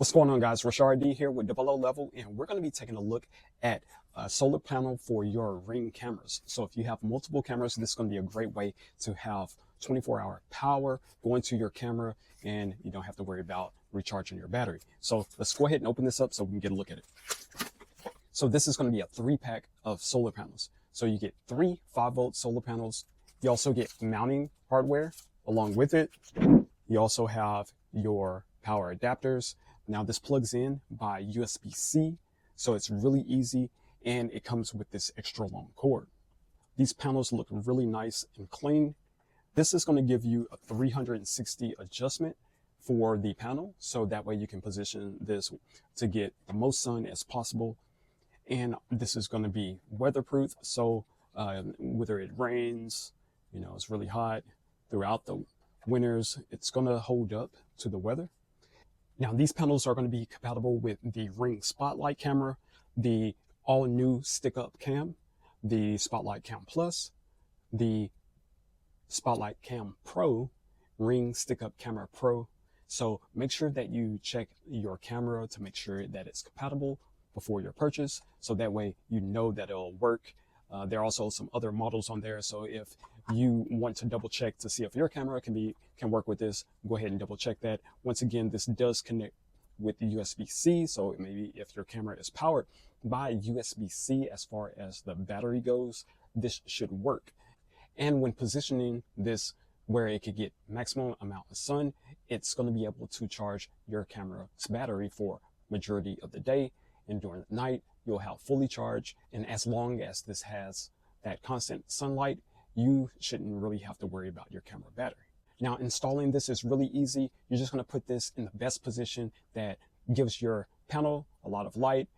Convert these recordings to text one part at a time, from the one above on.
What's going on, guys? Rashard D here with Double O Level, and we're going to be taking a look at a solar panel for your Ring cameras. So if you have multiple cameras, this is going to be a great way to have 24-hour power going to your camera, and you don't have to worry about recharging your battery. So let's go ahead and open this up so we can get a look at it. So this is going to be a 3-pack of solar panels. So you get 3 5-volt solar panels. You also get mounting hardware along with it. You also have your power adapters. Now this plugs in by USB-C, so it's really easy, and it comes with this extra long cord. These panels look really nice and clean. This is going to give you a 360 adjustment for the panel, so that way you can position this to get the most sun as possible. And this is going to be weatherproof, so whether it rains, it's really hot throughout the winters, it's going to hold up to the weather. Now, these panels are going to be compatible with the Ring Spotlight camera, the all-new stick-up cam, the Spotlight Cam Plus, the Spotlight Cam Pro, Ring Stick-Up Camera Pro. So make sure that you check your camera to make sure that it's compatible before your purchase, so that way you know that it'll work. There are also some other models on there, so if you want to double check to see if your camera can work with this, go ahead and double check that. Once again, this does connect with the USB-C, so maybe if your camera is powered by USB-C as far as the battery goes, this should work. And when positioning this where it could get maximum amount of sun, it's going to be able to charge your camera's battery for majority of the day, and during the night you'll have fully charged. And as long as this has that constant sunlight, you shouldn't really have to worry about your camera battery. Now, installing this is really easy. You're just going to put this in the best position that gives your panel a lot of light.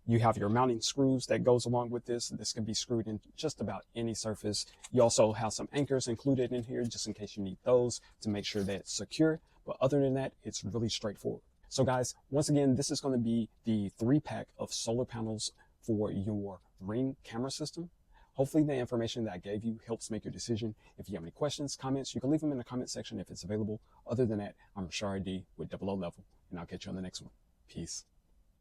You have your mounting screws that goes along with this. This can be screwed in just about any surface. You also have some anchors included in here just in case you need those to make sure that it's secure. But other than that, it's really straightforward. So guys, once again, this is going to be the 3-pack of solar panels for your Ring camera system. Hopefully the information that I gave you helps make your decision. If you have any questions, comments, you can leave them in the comment section if it's available. Other than that, I'm Rashard D with Double O Level, and I'll catch you on the next one. Peace.